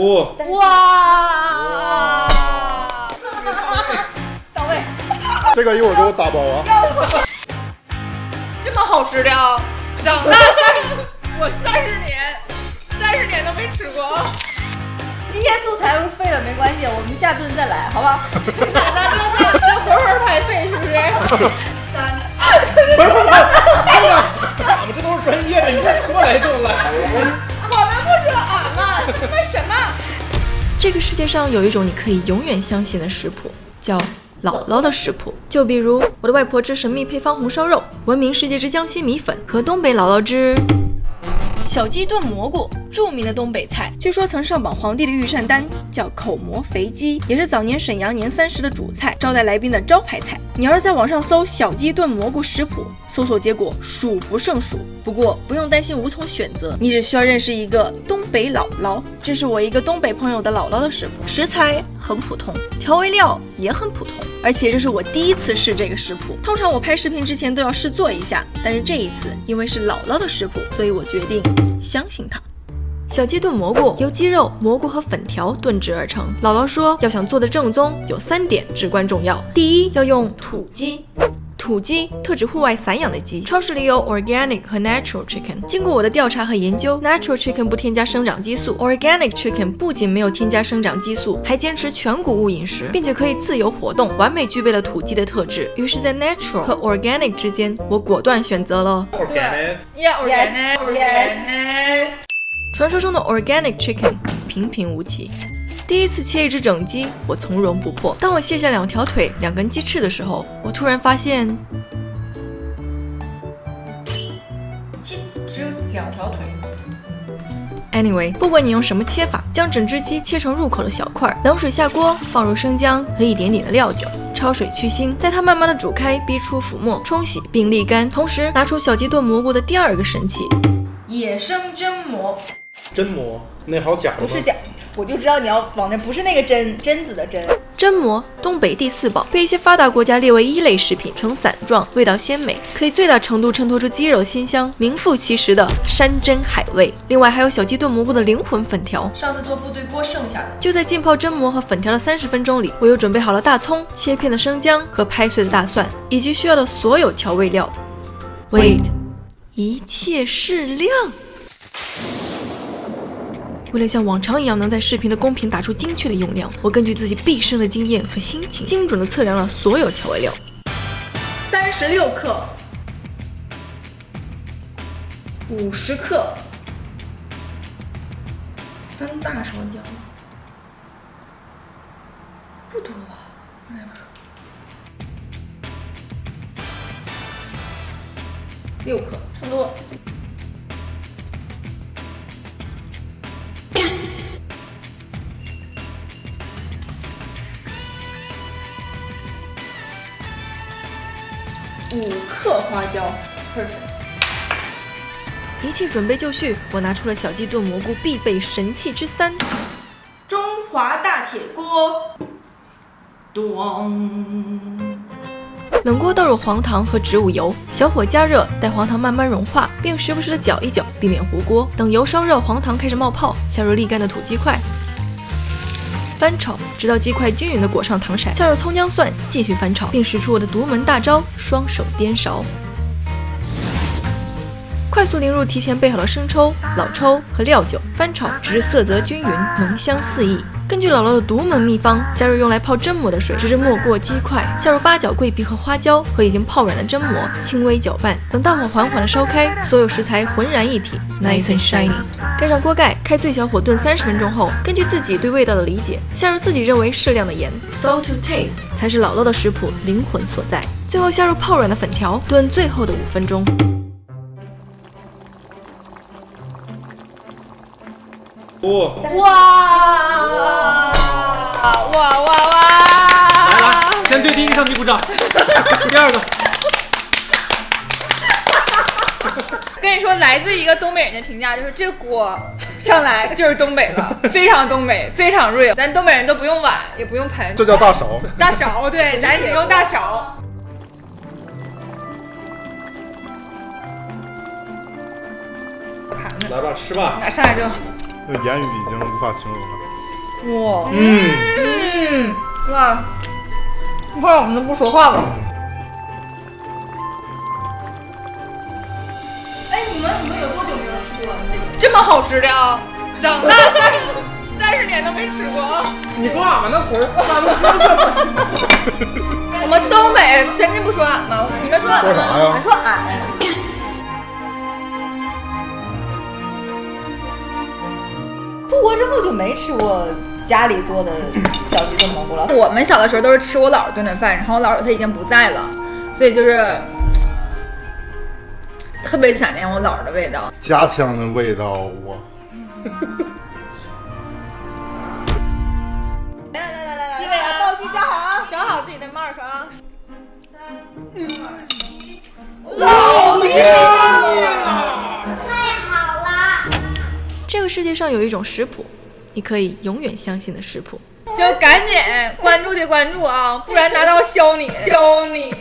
哇！到位。这个一会儿给我打包啊！这么好吃的啊！长大我30年都没吃过。今天素材废了没关系，我们下顿再来，好吧？这活排废是不是？3、2，不是，俺们这都是专业的，你再说来就来。我们不说俺们，你他妈什么？这个世界上有一种你可以永远相信的食谱，叫姥姥的食谱。就比如我的外婆之神秘配方红烧肉，闻名世界之江西米粉，和东北姥姥之小鸡炖蘑菇，著名的东北菜，据说曾上榜皇帝的御膳单，叫口蘑肥鸡，也是早年沈阳年30的主菜，招待来宾的招牌菜。你要是在网上搜小鸡炖蘑菇食谱，搜索结果数不胜数。不过不用担心无从选择，你只需要认识一个东北姥姥。这是我一个东北朋友的姥姥的食谱，食材很普通，调味料也很普通，而且这是我第一次试这个食谱。通常我拍视频之前都要试做一下，但是这一次因为是姥姥的食谱，所以我决定相信她。小鸡炖蘑菇由鸡肉、蘑菇和粉条炖制而成。姥姥说，要想做的正宗，有3点至关重要。第一，要用土鸡。土鸡特指户外散养的鸡，超市里有 organic 和 natural chicken。经过我的调查和研究， natural chicken 不添加生长激素， organic chicken 不仅没有添加生长激素，还坚持全谷物饮食，并且可以自由活动，完美具备了土鸡的特质。于是，在 natural 和 organic 之间，我果断选择了 organic。传说中的 organic chicken 平平无奇。第一次切一只整鸡，我从容不迫。当我卸下2条腿、2根鸡翅的时候，我突然发现，鸡只有2条腿。Anyway， 不管你用什么切法，将整只鸡切成入口的小块，冷水下锅，放入生姜和一点点的料酒，焯水去腥，待它慢慢的煮开，逼出浮沫，冲洗并沥干。同时拿出小鸡炖蘑菇的第2个神器——野生榛蘑。榛蘑那好假的吗？不是假，我就知道你要往那，不是那个榛子的榛。榛蘑，东北第4宝，被一些发达国家列为1类食品，呈伞状，味道鲜美，可以最大程度衬托出鸡肉鲜香，名副其实的山珍海味。另外还有小鸡炖蘑菇的灵魂粉条，上次做部队锅剩下的。就在浸泡榛蘑和粉条的30分钟里，我又准备好了大葱、切片的生姜和拍碎的大蒜，以及需要的所有调味料。Wait， 一切适量。为了像往常一样能在视频的公屏打出精确的用量，我根据自己毕生的经验和心情，精准地测量了所有调味料。36克，50克，3大勺姜，不多吧？来吧，6克，差不多。5克花椒 ，perfect。一切准备就绪，我拿出了小鸡炖蘑菇必备神器之3——中华大铁锅。冷锅倒入黄糖和植物油，小火加热，待黄糖慢慢融化，并时不时的搅一搅，避免糊锅。等油烧热，黄糖开始冒泡，下入沥干的土鸡块。翻炒，直到鸡块均匀地裹上糖色，下入葱姜蒜，继续翻炒，并使出我的独门大招——双手颠勺。快速淋入提前备好的生抽、老抽和料酒，翻炒直至色泽均匀，浓香四溢。根据姥姥的独门秘方，加入用来泡榛蘑的水，直至没过鸡块，下入八角、桂皮和花椒和已经泡软的榛蘑，轻微搅拌。等大火缓缓的烧开，所有食材浑然一体 ，nice and shiny。盖上锅盖，开最小火炖30分钟后，根据自己对味道的理解，下入自己认为适量的盐 ，salt to taste， 才是姥姥的食谱灵魂所在。最后下入泡软的粉条，炖最后的5分钟。哇！来，先对第一个上去鼓掌，第2个。跟你说，来自一个东北人的评价就是这锅上来就是东北了，非常东北，非常 real。咱东北人都不用碗，也不用盆，这叫大勺。大勺，对，咱只用大勺。来吧，吃吧。上来就。那言语已经无法形容了。哇，嗯，不然我们就不说话了。哎，你们有多久没有吃过这么好吃的啊！长大30年都没吃过啊！你说俺们那屯儿咋能吃我们东北真的不说俺吗？你们说俺说啥呀俺说俺。出国之后就没吃过家里做的小鸡炖蘑菇了。我们小的时候都是吃我姥姥炖的饭，然后我姥姥她已经不在了，所以就是特别想念我姥姥的味道。家乡的味道，我。来，机位啊，报机加好啊，找好自己的 mark 啊。3、2、1，老爹！太好了！这个世界上有一种食谱，你可以永远相信的食谱。就赶紧关注的关注啊，不然拿刀削你！削你！